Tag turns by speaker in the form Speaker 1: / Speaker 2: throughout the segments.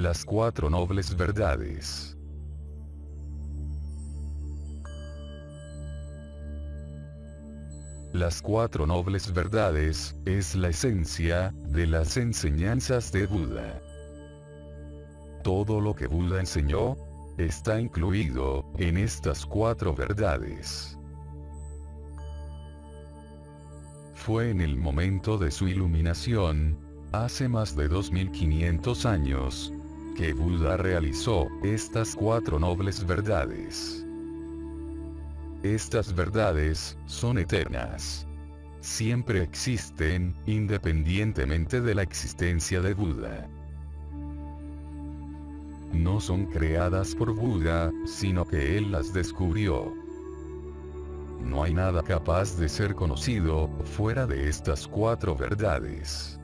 Speaker 1: Las cuatro nobles verdades. Las cuatro nobles verdades es la esencia de las enseñanzas de Buda. Todo lo que Buda enseñó está incluido en estas cuatro verdades. Fue en el momento de su iluminación, hace más de 2500 años, que Buda realizó estas cuatro nobles verdades. Estas verdades son eternas. Siempre existen, independientemente de la existencia de Buda. No son creadas por Buda, sino que él las descubrió. No hay nada capaz de ser conocido fuera de estas cuatro verdades.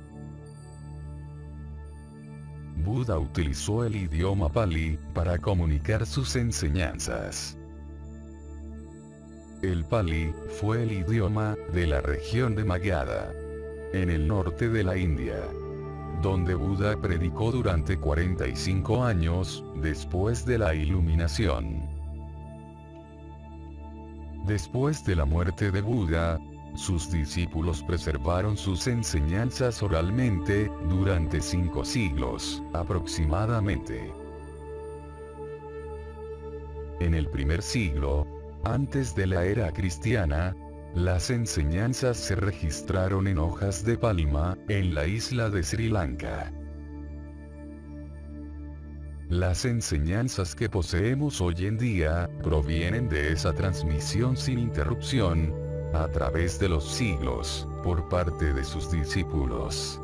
Speaker 1: Buda utilizó el idioma Pali para comunicar sus enseñanzas. El Pali fue el idioma de la región de Magadha, en el norte de la India, donde Buda predicó durante 45 años después de la iluminación. Después de la muerte de Buda, sus discípulos preservaron sus enseñanzas oralmente durante 5 siglos, aproximadamente. En el primer siglo, antes de la era cristiana, las enseñanzas se registraron en hojas de palma, en la isla de Sri Lanka. Las enseñanzas que poseemos hoy en día provienen de esa transmisión sin interrupción, a través de los siglos, por parte de sus discípulos.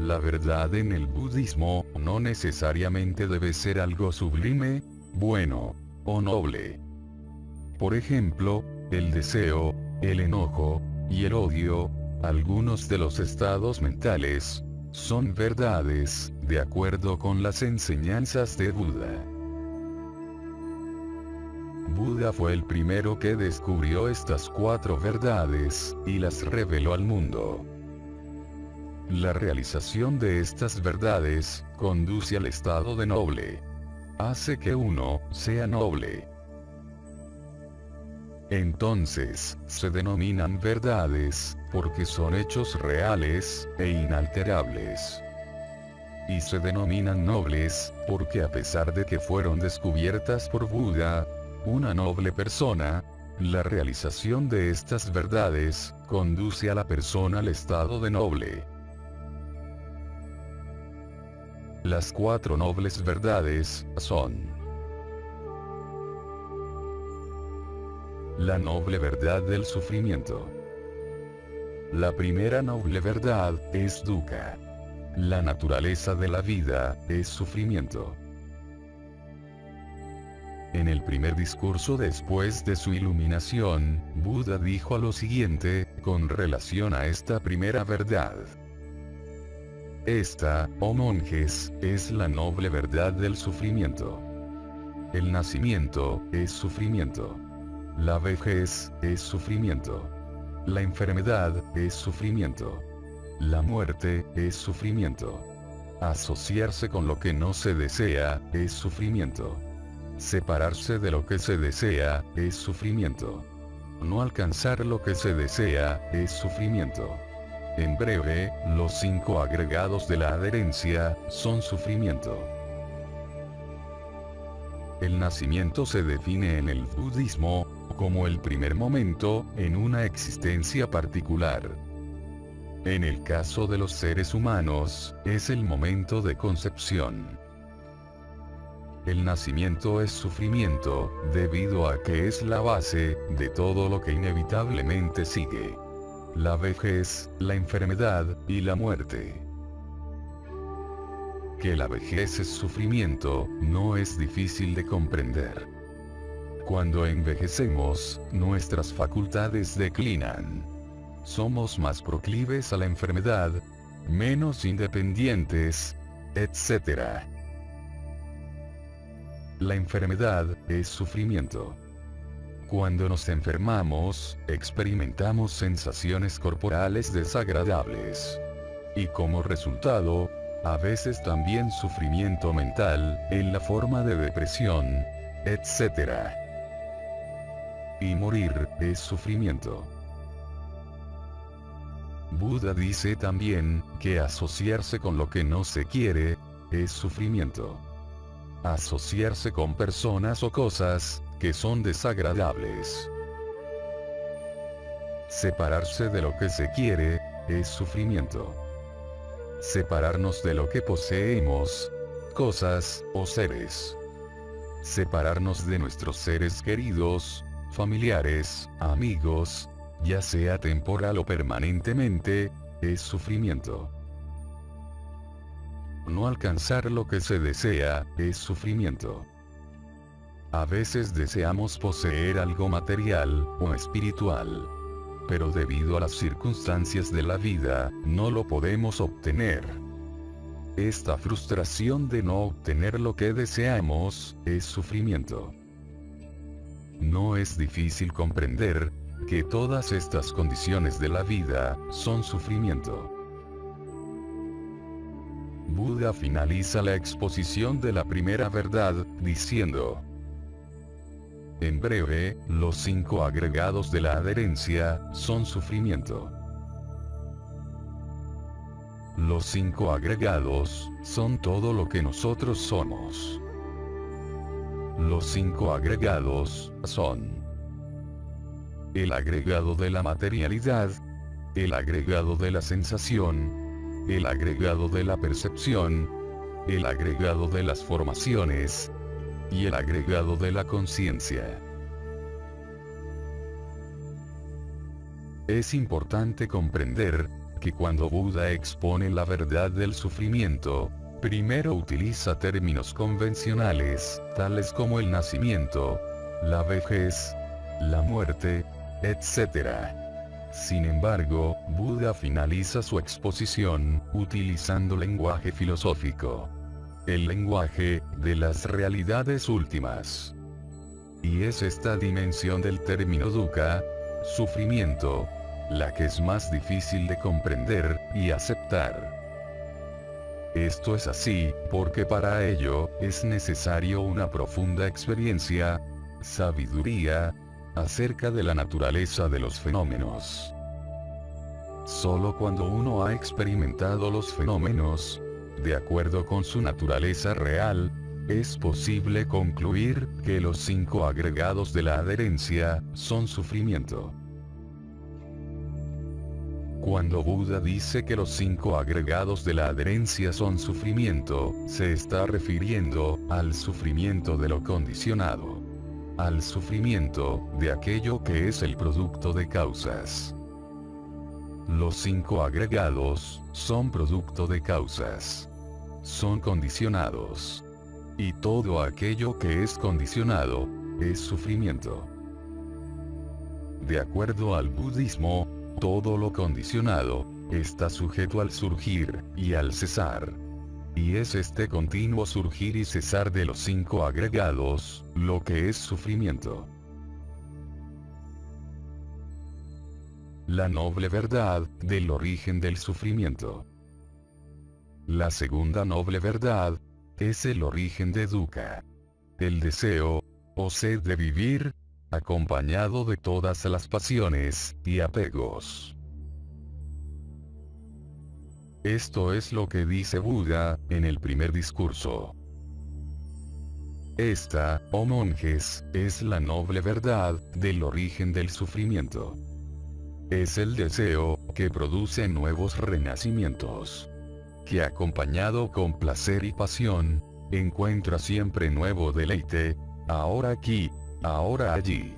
Speaker 1: La verdad en el budismo no necesariamente debe ser algo sublime, bueno o noble. Por ejemplo, el deseo, el enojo y el odio, algunos de los estados mentales, son verdades, de acuerdo con las enseñanzas de Buda. Buda fue el primero que descubrió estas cuatro verdades, y las reveló al mundo. La realización de estas verdades, conduce al estado de noble. Hace que uno sea noble. Entonces, se denominan verdades, porque son hechos reales, e inalterables. Y se denominan nobles, porque a pesar de que fueron descubiertas por Buda, una noble persona, la realización de estas verdades, conduce a la persona al estado de noble. Las cuatro nobles verdades son: la noble verdad del sufrimiento. La primera noble verdad es dukkha. La naturaleza de la vida es sufrimiento. En el primer discurso después de su iluminación, Buda dijo lo siguiente, con relación a esta primera verdad. Esta, oh monjes, es la noble verdad del sufrimiento. El nacimiento es sufrimiento. La vejez es sufrimiento. La enfermedad es sufrimiento. La muerte es sufrimiento. Asociarse con lo que no se desea es sufrimiento. Separarse de lo que se desea es sufrimiento. No alcanzar lo que se desea es sufrimiento. En breve, los 5 agregados de la adherencia son sufrimiento. El nacimiento se define en el budismo como el primer momento en una existencia particular. En el caso de los seres humanos, es el momento de concepción. El nacimiento es sufrimiento, debido a que es la base de todo lo que inevitablemente sigue. La vejez, la enfermedad y la muerte. Que la vejez es sufrimiento, no es difícil de comprender. Cuando envejecemos, nuestras facultades declinan. Somos más proclives a la enfermedad, menos independientes, etc. La enfermedad es sufrimiento. Cuando nos enfermamos, experimentamos sensaciones corporales desagradables. Y como resultado, a veces también sufrimiento mental, en la forma de depresión, etc. Y morir es sufrimiento. Buda dice también que asociarse con lo que no se quiere es sufrimiento. Asociarse con personas o cosas que son desagradables. Separarse de lo que se quiere es sufrimiento. Separarnos de lo que poseemos, cosas o seres. Separarnos de nuestros seres queridos, familiares, amigos, ya sea temporal o permanentemente, es sufrimiento. No alcanzar lo que se desea, es sufrimiento. A veces deseamos poseer algo material o espiritual. Pero debido a las circunstancias de la vida, no lo podemos obtener. Esta frustración de no obtener lo que deseamos, es sufrimiento. No es difícil comprender que todas estas condiciones de la vida son sufrimiento. Buda finaliza la exposición de la primera verdad, diciendo: en breve, los 5 agregados de la adherencia son sufrimiento. Los 5 agregados son todo lo que nosotros somos. Los 5 agregados son el agregado de la materialidad, el agregado de la sensación, el agregado de la percepción, el agregado de las formaciones, y el agregado de la conciencia. Es importante comprender que cuando Buda expone la verdad del sufrimiento, primero utiliza términos convencionales, tales como el nacimiento, la vejez, la muerte, etc. Sin embargo, Buda finaliza su exposición utilizando lenguaje filosófico. El lenguaje de las realidades últimas. Y es esta dimensión del término dukkha, sufrimiento, la que es más difícil de comprender y aceptar. Esto es así, porque para ello es necesario una profunda experiencia, sabiduría, acerca de la naturaleza de los fenómenos. Solo cuando uno ha experimentado los fenómenos, de acuerdo con su naturaleza real, es posible concluir que los 5 agregados de la adherencia son sufrimiento. Cuando Buda dice que los 5 agregados de la adherencia son sufrimiento, se está refiriendo al sufrimiento de lo condicionado. Al sufrimiento de aquello que es el producto de causas. Los 5 agregados son producto de causas. Son condicionados. Y todo aquello que es condicionado es sufrimiento. De acuerdo al budismo, todo lo condicionado está sujeto al surgir y al cesar. Y es este continuo surgir y cesar de los 5 agregados lo que es sufrimiento. La noble verdad del origen del sufrimiento. La segunda noble verdad es el origen de dukkha. El deseo, o sed de vivir, acompañado de todas las pasiones y apegos. Esto es lo que dice Buda en el primer discurso. Esta, oh monjes, es la noble verdad del origen del sufrimiento. Es el deseo que produce nuevos renacimientos. Que acompañado con placer y pasión, encuentra siempre nuevo deleite, ahora aquí, ahora allí.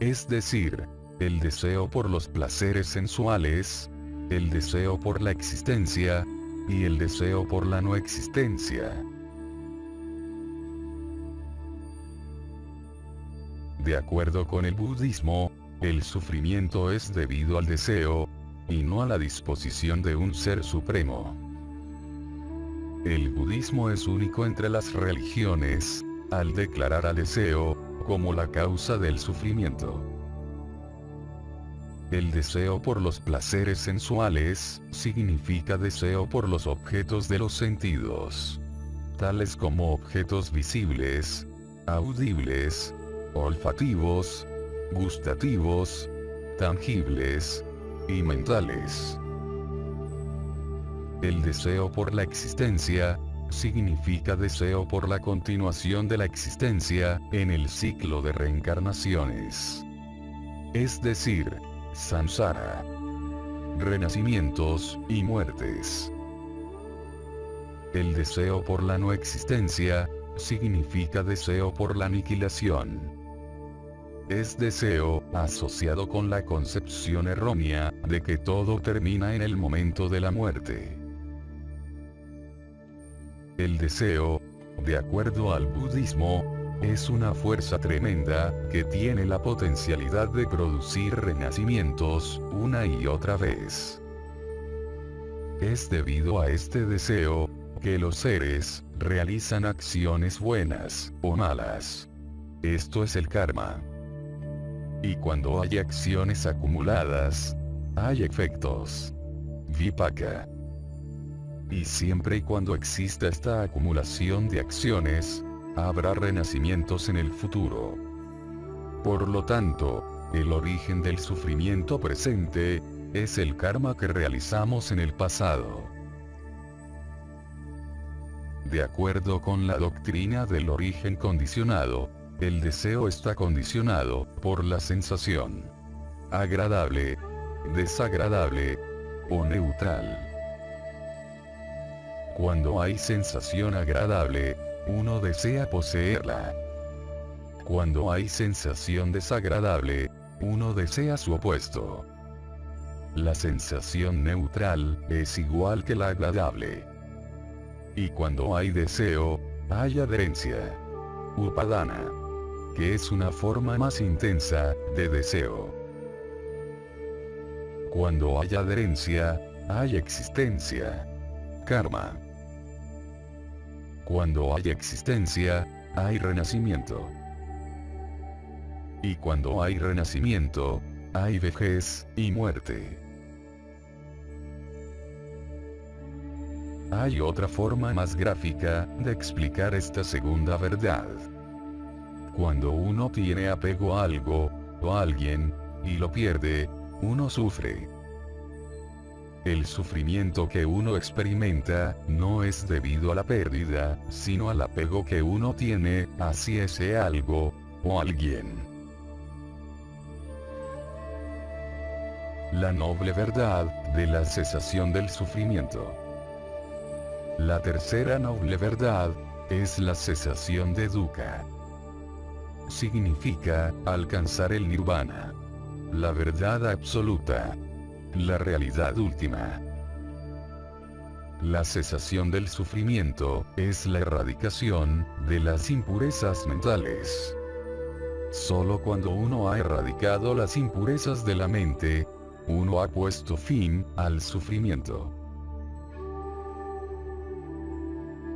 Speaker 1: Es decir, el deseo por los placeres sensuales, el deseo por la existencia, y el deseo por la no existencia. De acuerdo con el budismo, el sufrimiento es debido al deseo, y no a la disposición de un ser supremo. El budismo es único entre las religiones, al declarar al deseo como la causa del sufrimiento. El deseo por los placeres sensuales, significa deseo por los objetos de los sentidos, tales como objetos visibles, audibles, olfativos, gustativos, tangibles y mentales. El deseo por la existencia, significa deseo por la continuación de la existencia, en el ciclo de reencarnaciones. Es decir, samsara, renacimientos y muertes. El deseo por la no existencia, significa deseo por la aniquilación. Es deseo, asociado con la concepción errónea, de que todo termina en el momento de la muerte. El deseo, de acuerdo al budismo, es una fuerza tremenda, que tiene la potencialidad de producir renacimientos, una y otra vez. Es debido a este deseo, que los seres, realizan acciones buenas, o malas. Esto es el karma. Y cuando hay acciones acumuladas, hay efectos. Vipaka. Y siempre y cuando exista esta acumulación de acciones, habrá renacimientos en el futuro. Por lo tanto, el origen del sufrimiento presente, es el karma que realizamos en el pasado. De acuerdo con la doctrina del origen condicionado, el deseo está condicionado por la sensación agradable, desagradable o neutral. Cuando hay sensación agradable, uno desea poseerla. Cuando hay sensación desagradable, uno desea su opuesto. La sensación neutral es igual que la agradable. Y cuando hay deseo, hay adherencia. Upadana. Que es una forma más intensa de deseo. Cuando hay adherencia, hay existencia. Karma. Cuando hay existencia, hay renacimiento. Y cuando hay renacimiento, hay vejez y muerte. Hay otra forma más gráfica de explicar esta segunda verdad. Cuando uno tiene apego a algo, o a alguien, y lo pierde, uno sufre. El sufrimiento que uno experimenta, no es debido a la pérdida, sino al apego que uno tiene, hacia ese algo, o alguien. La noble verdad, de la cesación del sufrimiento. La tercera noble verdad, es la cesación de dukkha. Significa, alcanzar el nirvana. La verdad absoluta. La realidad última. La cesación del sufrimiento, es la erradicación, de las impurezas mentales. Solo cuando uno ha erradicado las impurezas de la mente, uno ha puesto fin, al sufrimiento.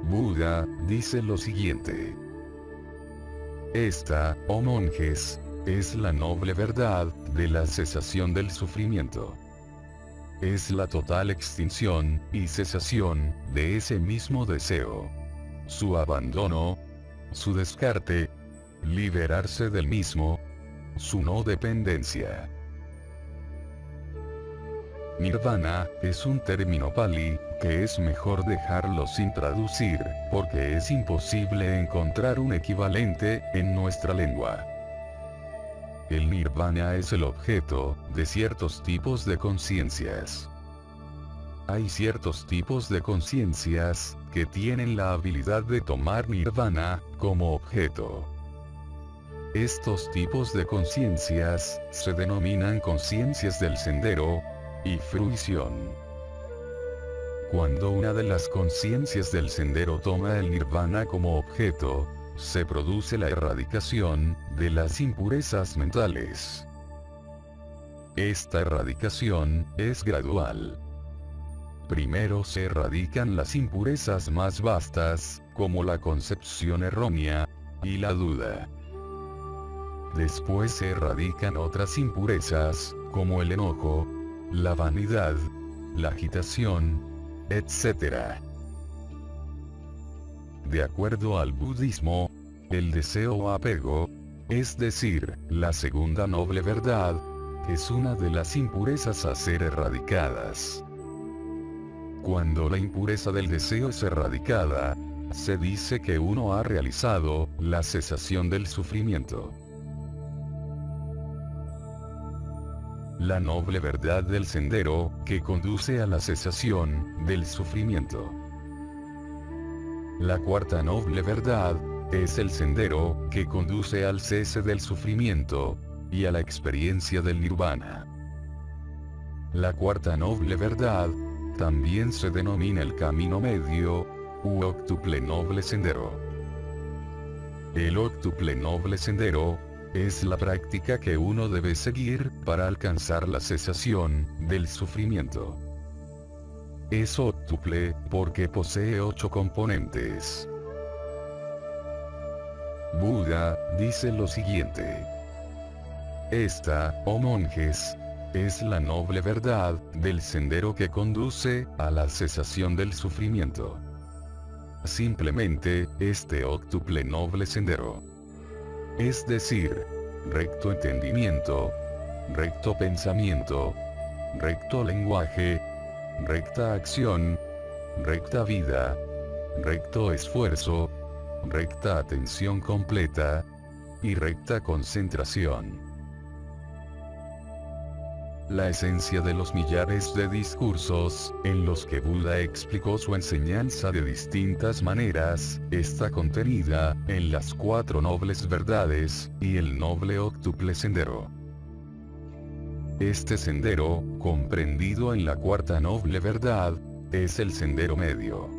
Speaker 1: Buda, dice lo siguiente. Esta, oh monjes, es la noble verdad, de la cesación del sufrimiento. Es la total extinción, y cesación, de ese mismo deseo. Su abandono, su descarte, liberarse del mismo, su no dependencia. Nirvana, es un término pali, que es mejor dejarlo sin traducir, porque es imposible encontrar un equivalente, en nuestra lengua. El nirvana es el objeto, de ciertos tipos de conciencias. Hay ciertos tipos de conciencias, que tienen la habilidad de tomar nirvana, como objeto. Estos tipos de conciencias, se denominan conciencias del sendero, y fruición. Cuando una de las conciencias del sendero toma el nirvana como objeto, se produce la erradicación, de las impurezas mentales. Esta erradicación, es gradual. Primero se erradican las impurezas más vastas, como la concepción errónea, y la duda. Después se erradican otras impurezas, como el enojo, la vanidad, la agitación, etc. De acuerdo al budismo, el deseo o apego, es decir, la segunda noble verdad, es una de las impurezas a ser erradicadas. Cuando la impureza del deseo es erradicada, se dice que uno ha realizado la cesación del sufrimiento. La noble verdad del sendero, que conduce a la cesación del sufrimiento. La cuarta noble verdad, es el sendero, que conduce al cese del sufrimiento, y a la experiencia del nirvana. La cuarta noble verdad, también se denomina el camino medio, u octuple noble sendero. El octuple noble sendero, es la práctica que uno debe seguir para alcanzar la cesación del sufrimiento. Es octuple porque posee 8 componentes. Buda dice lo siguiente: esta, oh monjes, es la noble verdad del sendero que conduce a la cesación del sufrimiento. Simplemente, este octuple noble sendero. Es decir, recto entendimiento, recto pensamiento, recto lenguaje, recta acción, recta vida, recto esfuerzo, recta atención completa, y recta concentración. La esencia de los millares de discursos, en los que Buda explicó su enseñanza de distintas maneras, está contenida en las 4 nobles verdades, y el noble octuple sendero. Este sendero, comprendido en la cuarta noble verdad, es el sendero medio.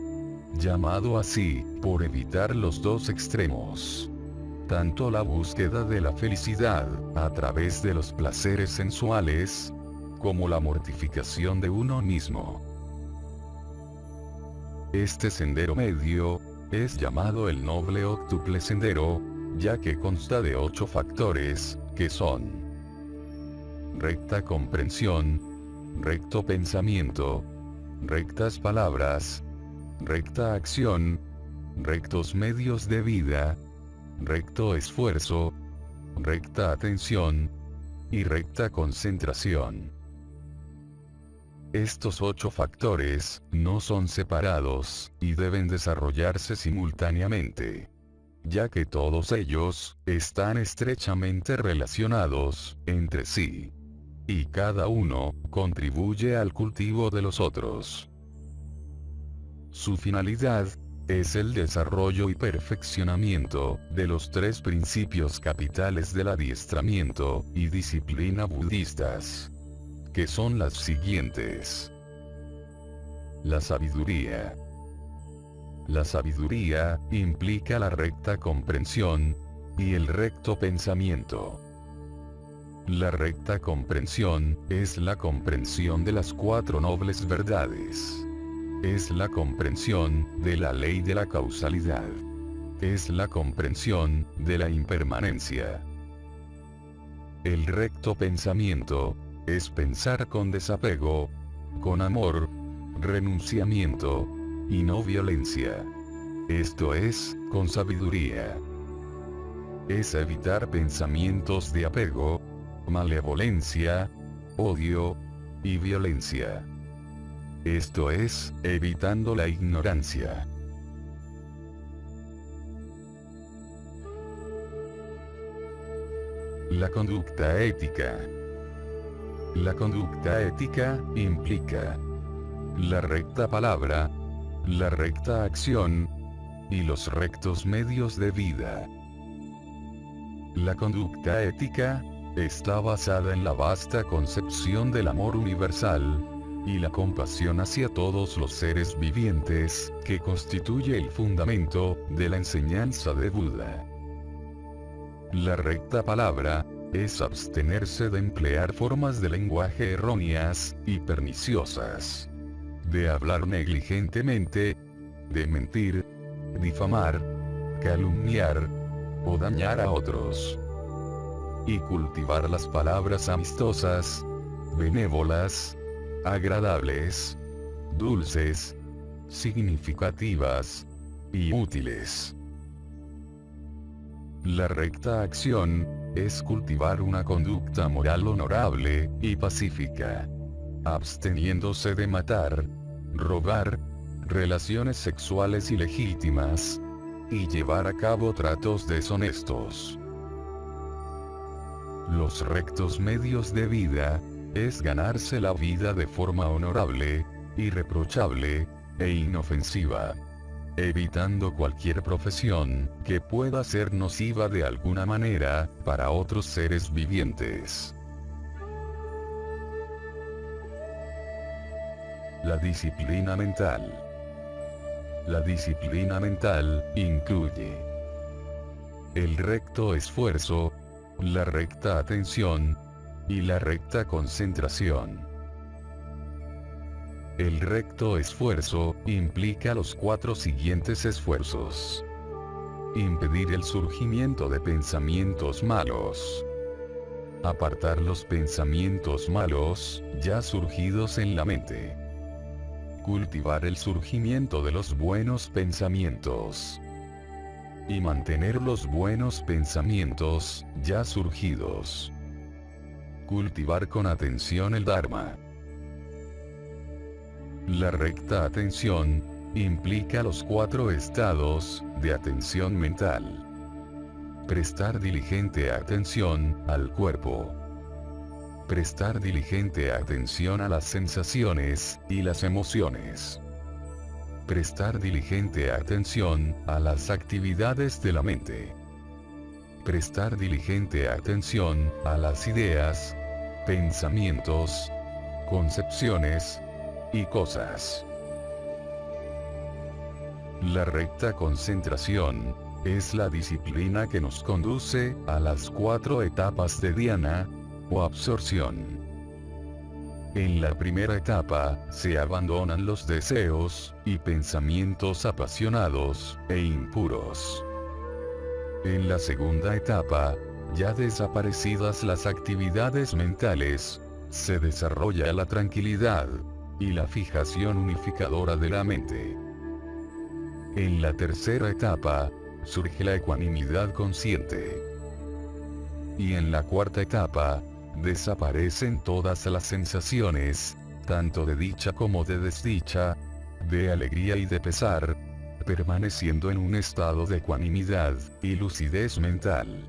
Speaker 1: Llamado así, por evitar los 2 extremos. Tanto la búsqueda de la felicidad, a través de los placeres sensuales, como la mortificación de uno mismo. Este sendero medio, es llamado el noble octuple sendero, ya que consta de 8 factores, que son: recta comprensión, recto pensamiento, rectas palabras, recta acción, rectos medios de vida, recto esfuerzo, recta atención, y recta concentración. Estos 8 factores, no son separados, y deben desarrollarse simultáneamente. Ya que todos ellos, están estrechamente relacionados, entre sí. Y cada uno, contribuye al cultivo de los otros. Su finalidad, es el desarrollo y perfeccionamiento, de los 3 principios capitales del adiestramiento, y disciplina budistas. Que son las siguientes. La sabiduría. La sabiduría, implica la recta comprensión, y el recto pensamiento. La recta comprensión, es la comprensión de las 4 nobles verdades. Es la comprensión, de la ley de la causalidad. Es la comprensión, de la impermanencia. El recto pensamiento, es pensar con desapego, con amor, renunciamiento, y no violencia. Esto es, con sabiduría. Es evitar pensamientos de apego, malevolencia, odio, y violencia. Esto es, evitando la ignorancia. La conducta ética. La conducta ética, implica la recta palabra, la recta acción, y los rectos medios de vida. La conducta ética, está basada en la vasta concepción del amor universal, y la compasión hacia todos los seres vivientes, que constituye el fundamento, de la enseñanza de Buda. La recta palabra, es abstenerse de emplear formas de lenguaje erróneas, y perniciosas. De hablar negligentemente, de mentir, difamar, calumniar, o dañar a otros. Y cultivar las palabras amistosas, benévolas, agradables, dulces, significativas y útiles. La recta acción es cultivar una conducta moral honorable y pacífica, absteniéndose de matar, robar, relaciones sexuales ilegítimas y llevar a cabo tratos deshonestos. Los rectos medios de vida es ganarse la vida de forma honorable, irreprochable e inofensiva, evitando cualquier profesión que pueda ser nociva de alguna manera para otros seres vivientes. La disciplina mental. La disciplina mental incluye el recto esfuerzo, la recta atención y la recta concentración. El recto esfuerzo implica los 4 siguientes esfuerzos. Impedir el surgimiento de pensamientos malos. Apartar los pensamientos malos ya surgidos en la mente. Cultivar el surgimiento de los buenos pensamientos. Y mantener los buenos pensamientos ya surgidos. Cultivar con atención el Dharma. La recta atención implica los 4 estados de atención mental. Prestar diligente atención al cuerpo. Prestar diligente atención a las sensaciones y las emociones. Prestar diligente atención a las actividades de la mente. Prestar diligente atención a las ideas, pensamientos, concepciones y cosas. La recta concentración es la disciplina que nos conduce a las 4 etapas de dhyana o absorción. En la primera etapa, se abandonan los deseos y pensamientos apasionados e impuros. En la segunda etapa, ya desaparecidas las actividades mentales, se desarrolla la tranquilidad y la fijación unificadora de la mente. En la tercera etapa, surge la ecuanimidad consciente. Y en la cuarta etapa, desaparecen todas las sensaciones, tanto de dicha como de desdicha, de alegría y de pesar, permaneciendo en un estado de ecuanimidad y lucidez mental.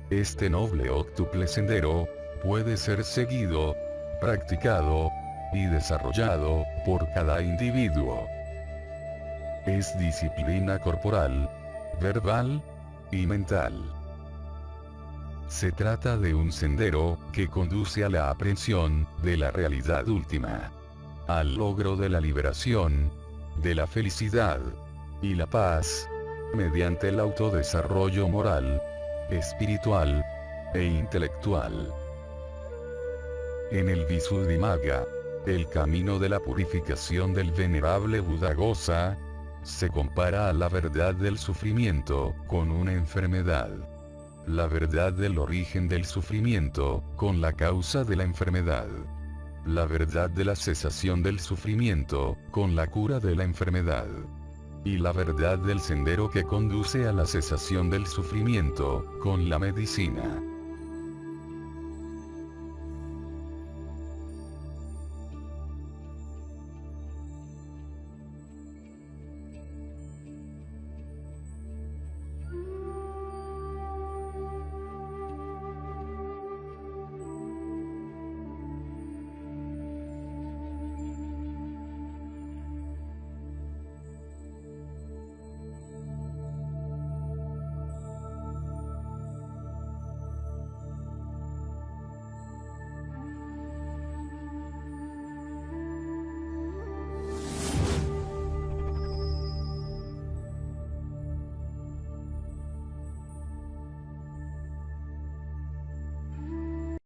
Speaker 1: Este noble octuple sendero puede ser seguido, practicado y desarrollado por cada individuo. Es disciplina corporal, verbal y mental. Se trata de un sendero que conduce a la aprehensión de la realidad última, al logro de la liberación, de la felicidad y la paz, mediante el autodesarrollo moral, espiritual e intelectual. En el Visuddhimagga, el camino de la purificación del venerable Buddhaghosa, se compara a la verdad del sufrimiento con una enfermedad. La verdad del origen del sufrimiento con la causa de la enfermedad. La verdad de la cesación del sufrimiento con la cura de la enfermedad. Y la verdad del sendero que conduce a la cesación del sufrimiento con la medicina.